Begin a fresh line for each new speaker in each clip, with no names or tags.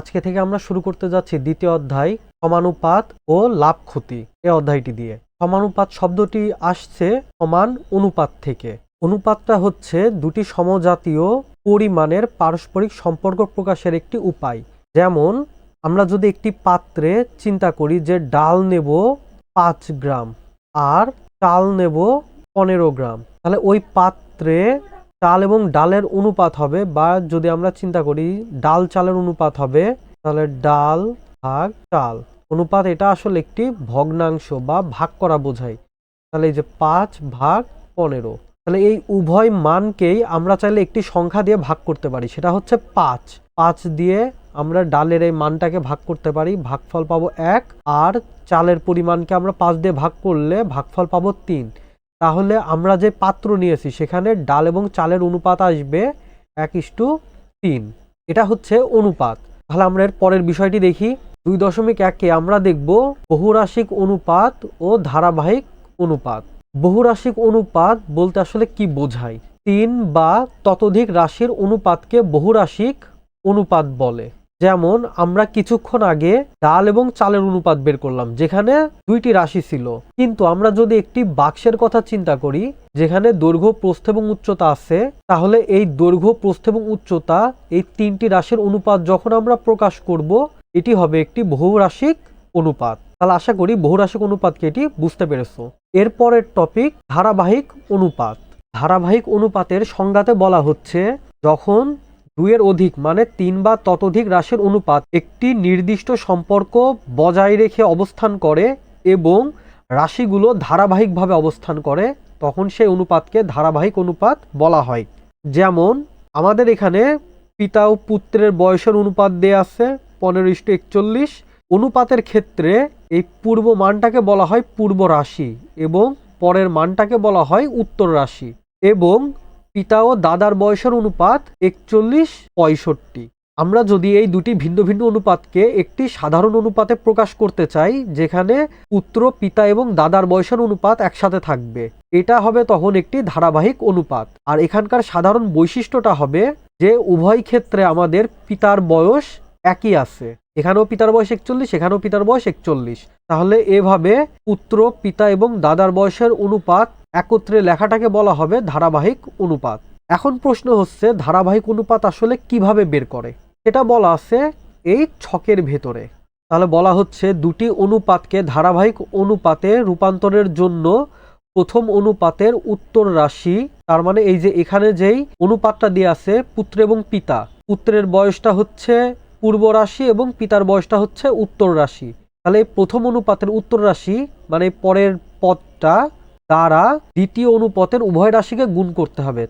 আজকে থেকে আমরা শুরু করতে যাচ্ছি দ্বিতীয় অধ্যায় সমানুপাত ও লাভ ক্ষতি এই অধ্যায়টি দিয়ে। সমানুপাত শব্দটি আসছে সমান অনুপাত থেকে। অনুপাতটা হচ্ছে দুটি সমজাতীয় পরিমাণের পারস্পরিক সম্পর্ক প্রকাশের একটি উপায়। যেমন আমরা যদি একটি পাত্রে চিন্তা করি যে ডাল নেব 5 গ্রাম আর চাল নেব 15 গ্রাম, তাহলে ওই পাত্রে চাল এবং ডালের অনুপাত হবে, বা যদি আমরা চিন্তা করি ডাল চালের অনুপাত হবে, তাহলে ডাল ভাগ চাল অনুপাত, এটা আসলে একটি ভগ্নাংশ বা ভাগ করা বোঝায়। তাহলে এই যে 5 ভাগ 15, তাহলে এই উভয় মানকেই আমরা চাইলে একটি সংখ্যা দিয়ে ভাগ করতে পারি, সেটা হচ্ছে 5। 5 দিয়ে আমরা ডালের এই মানটাকে ভাগ করতে পারি, ভাগফল পাবো 1, আর চালের পরিমাণকে আমরা 5 দিয়ে ভাগ করলে ভাগফল পাবো 3। তাহলে আমরা যে পাত্র নিয়েছি সেখানে ডাল এবং চালের অনুপাত আসবে 1:3। এটা হচ্ছে অনুপাত। তাহলে আমরা এর পরের বিষয়টি দেখি। 2.1-এ আমরা দেখব বহুরাশিক অনুপাত ও ধারাবাহিক অনুপাত। বহুরাশিক অনুপাত বলতে আসলে কি বোঝায়? 3 বা ততোধিক রাশির অনুপাতকে বহুরাশিক অনুপাত বলে। যেমন আমরা কিছুক্ষণ আগে ডাল এবং চালের অনুপাত বের করলাম, যেখানে 2টি রাশি ছিল। কিন্তু আমরা যদি একটি বাক্সের কথা চিন্তা করি যেখানে দৈর্ঘ্য, প্রস্থ এবং উচ্চতা আছে, তাহলে এই দৈর্ঘ্য, প্রস্থ এবং উচ্চতা এই 3টি রাশির অনুপাত যখন আমরা প্রকাশ করব, এটি হবে একটি বহুরাশিক অনুপাত। তাহলে আশা করি বহুরাশিক অনুপাতকে এটি বুঝতে পেরেছো। এরপরের টপিক ধারাবাহিক অনুপাত। ধারাবাহিক অনুপাতের সংজ্ঞাতে বলা হচ্ছে যখন 2-এর অধিক মানে 3 বা ততোধিক রাশির অনুপাত একটি নির্দিষ্ট সম্পর্ক বজায় রেখে অবস্থান করে এবং রাশিগুলো ধারাবাহিকভাবে অবস্থান করে, তখন সেই অনুপাতকে ধারাবাহিক অনুপাত বলা হয়। যেমন আমাদের এখানে পিতা ও পুত্রের বয়সের অনুপাত দেয়া আছে 15:41। অনুপাতের ক্ষেত্রে এই পূর্ব মানটাকে বলা হয় পূর্ব রাশি এবং পরের মানটাকে বলা হয় উত্তর রাশি। এবং পিতা ও দাদার বয়সের অনুপাত 41:65। আমরা যদি এই দুটি ভিন্ন ভিন্ন অনুপাতকে একটি সাধারণ অনুপাতে প্রকাশ করতে চাই, যেখানে পুত্র, পিতা এবং দাদার বয়সের অনুপাত একসাথে থাকবে, এটা হবে তখন একটি ধারাবাহিক অনুপাত। আর এখানকার সাধারণ বৈশিষ্ট্যটা হবে যে উভয় ক্ষেত্রে আমাদের পিতার বয়স একই আছে, এখানেও পিতার বয়স 41, এখানেও পিতার বয়স 41। তাহলে এভাবে পুত্র, পিতা এবং দাদার বয়সের অনুপাত একত্রে লেখাটাকে বলা হবে ধারাবাহিক অনুপাত। এখন প্রশ্ন হচ্ছে ধারাবাহিক অনুপাত আসলে কিভাবে বের করে? এটা বলা আছে এই ছকের ভেতরে। তাহলে বলা হচ্ছে দুটি অনুপাতকে ধারাবাহিক অনুপাতে রূপান্তরের জন্য প্রথম অনুপাতের উত্তর রাশি, তার মানে এই যে এখানে যেই অনুপাতটা দিয়ে আছে পুত্র এবং পিতা, পুত্রের বয়সটা হচ্ছে পূর্ব রাশি এবং পিতার বয়সটা হচ্ছে উত্তর রাশি। তাহলে প্রথম অনুপাতের উত্তর রাশি মানে পরের পদটা দ্বারা দ্বিতীয় অনুপাতের উভয় রাশিকে গুণ করতে হবে।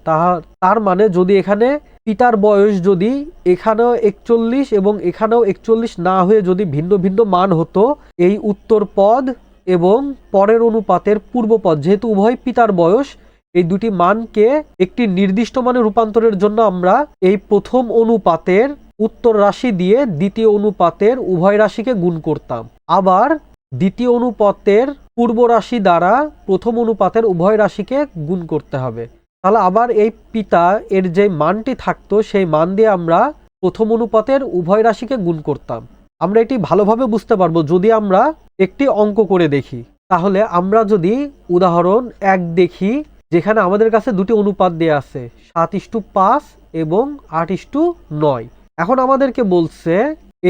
তার মানে যদি এখানে পিতার বয়স যদি এখানেও 41 এবং এখানেও 41 না হয়ে যদি ভিন্ন ভিন্ন মান হতো, এই উত্তর পদ এবং পরের অনুপাতের পূর্ব পদ, যেহেতু উভয় পিতার বয়স, এই দুটি মানকে একটি নির্দিষ্ট মানে রূপান্তরের জন্য আমরা এই প্রথম অনুপাতের উত্তর রাশি দিয়ে দ্বিতীয় অনুপাতের উভয় রাশিকে গুণ করতাম। আবার দ্বিতীয় অনুপাতের পূর্ব রাশি দ্বারা প্রথম অনুপাতের উভয় রাশিকে গুণ করতে হবে। তাহলে আবার এই পিতা এর যে মানটি থাকতো সেই মান দিয়ে আমরা প্রথম অনুপাতের উভয় রাশিকে গুণ করতাম। আমরা এটি ভালোভাবে বুঝতে পারবো যদি আমরা একটি অঙ্ক করে দেখি। তাহলে আমরা যদি উদাহরণ 1 দেখি, যেখানে আমাদের কাছে দুটি অনুপাত দেয়া আছে 7:5 এবং 8:9। এখন আমাদেরকে বলছে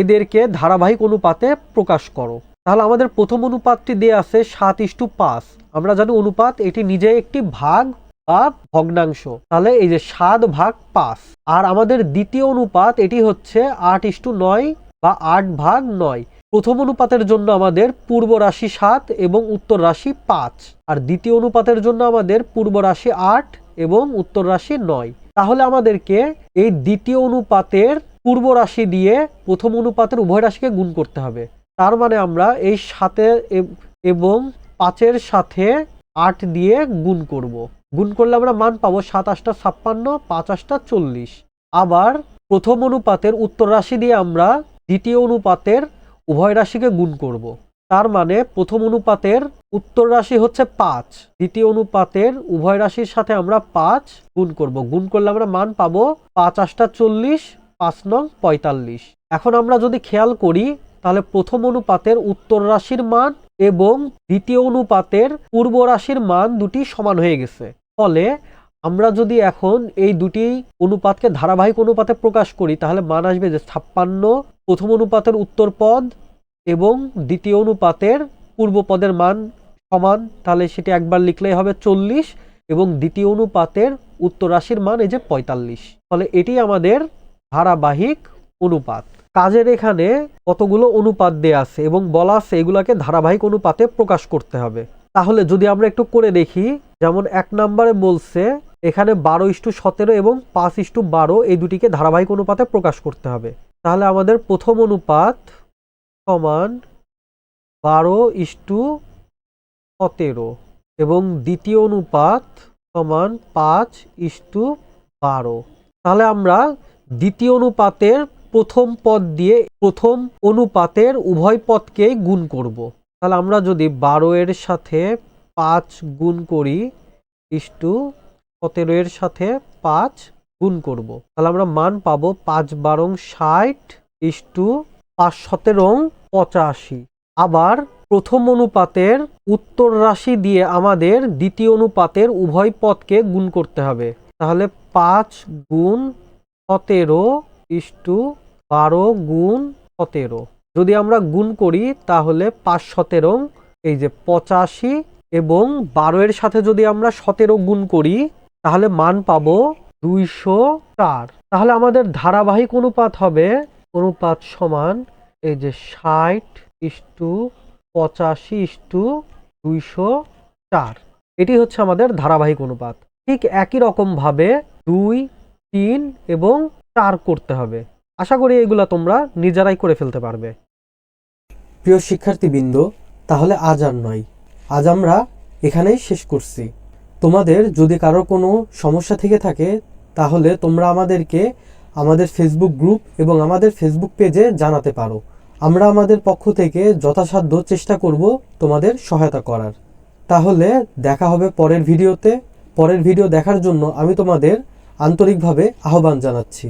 এদেরকে ধারাবাহিক অনুপাতে প্রকাশ করো। তাহলে আমাদের প্রথম অনুপাতটি দেয়া আছে 7:5। আমরা জানি অনুপাত এটি নিজে একটি ভাগ বা ভগ্নাংশ, তাহলে এই যে 7/5। আর আমাদের দ্বিতীয় অনুপাত এটি হচ্ছে 8:9 বা 8/9। প্রথম অনুপাতের জন্য আমাদের পূর্ব রাশি 7 এবং উত্তর রাশি 5, আর দ্বিতীয় অনুপাতের জন্য আমাদের পূর্ব রাশি 8 এবং উত্তর রাশি 9। তাহলে আমাদেরকে এই দ্বিতীয় অনুপাতের পূর্ব রাশি দিয়ে প্রথম অনুপাতের উভয় রাশিকে গুণ করতে হবে। তার মানে আমরা এই 7 এবং 5-এর সাথে 8 দিয়ে গুণ করব। গুণ করলে আমরা মান পাবো 7×8 = 56, 5×8 = 40। আবার প্রথম অনুপাতের উত্তর রাশি দিয়ে আমরা দ্বিতীয় অনুপাতের উভয় রাশিকে গুণ করব। তার মানে প্রথম অনুপাতের উত্তর রাশি হচ্ছে 5, দ্বিতীয় অনুপাতের উভয় রাশির সাথে আমরা 5 গুণ করব। গুণ করলে আমরা মান পাবো 5×8 = 40, 5×9 = 45। এখন আমরা যদি খেয়াল করি তাহলে প্রথম অনুপাতের উত্তর রাশির মান এবং দ্বিতীয় অনুপাতের পূর্ব রাশির মান দুটি সমান হয়ে গেছে। ফলে আমরা যদি এখন এই দুটি অনুপাতকে ধারাবাহিক অনুপাতে প্রকাশ করি তাহলে মান আসবে যে 56 প্রথম অনুপাতের উত্তর পদ এবং দ্বিতীয় অনুপাতের পূর্ব পদের মান সমান, তাহলে সেটি একবার লিখলেই হবে 40 এবং দ্বিতীয় অনুপাতের উত্তর রাশির মান এই যে 45। ফলে এটি আমাদের ধারাবাহিক অনুপাত। কাজের এখানে কতগুলো অনুপাত দেয়া আছে এবং বলা আছে এগুলাকে ধারাবাহিক অনুপাতে প্রকাশ করতে হবে। তাহলে যদি আমরা একটু করে দেখি, যেমন 1 নম্বরে বলছে এখানে 12:17 এবং 5:12 এই দুটিকে ধারাবাহিক অনুপাতে প্রকাশ করতে হবে। তাহলে আমাদের প্রথম অনুপাত সমান 12:17 এবং দ্বিতীয় অনুপাত সমান 5:12। তাহলে আমরা দ্বিতীয় অনুপাতের প্রথম পদ দিয়ে প্রথম অনুপাতের উভয় পদকে গুণ করব। তাহলে আমরা যদি 12 এর সাথে 5 গুণ করি ইস্টু 17 এর সাথে 5 গুণ করব, তাহলে আমরা মান পাবো 5 12 60 ইস্টু 5 17 85। আবার প্রথম অনুপাতের উত্তর রাশি দিয়ে আমাদের দ্বিতীয় অনুপাতের উভয় পদকে গুণ করতে হবে। তাহলে 5 গুণ 17 ইস্টু 12 গুণ 17। যদি আমরা গুণ করি তাহলে 5 17 এই যে 85 এবং 12 এর সাথে যদি আমরা 17 গুণ করি তাহলে মান পাবো 204। তাহলে আমাদের ধারাবাহিক অনুপাত হবে অনুপাত সমান এই যে 60:85:204। এটি হচ্ছে আমাদের ধারাবাহিক অনুপাত। ঠিক একই রকম ভাবে 2, 3 এবং 4 করতে হবে। আশা করি এগুলা তোমরা নিজেরাই করে ফেলতে পারবে। প্রিয় শিক্ষার্থীবৃন্দ, তাহলে আজ আর নয়, আজ আমরা এখানেই শেষ করছি। তোমাদের যদি কারো কোনো সমস্যা থেকে থাকে তাহলে তোমরা আমাদেরকে আমাদের ফেসবুক গ্রুপ এবং আমাদের ফেসবুক পেজে জানাতে পারো। আমরা আমাদের পক্ষ থেকে যথাসাধ্য চেষ্টা করব তোমাদের সহায়তা করার। তাহলে দেখা হবে পরের ভিডিওতে। পরের ভিডিও দেখার জন্য আমি তোমাদের আন্তরিকভাবে আহ্বান জানাচ্ছি।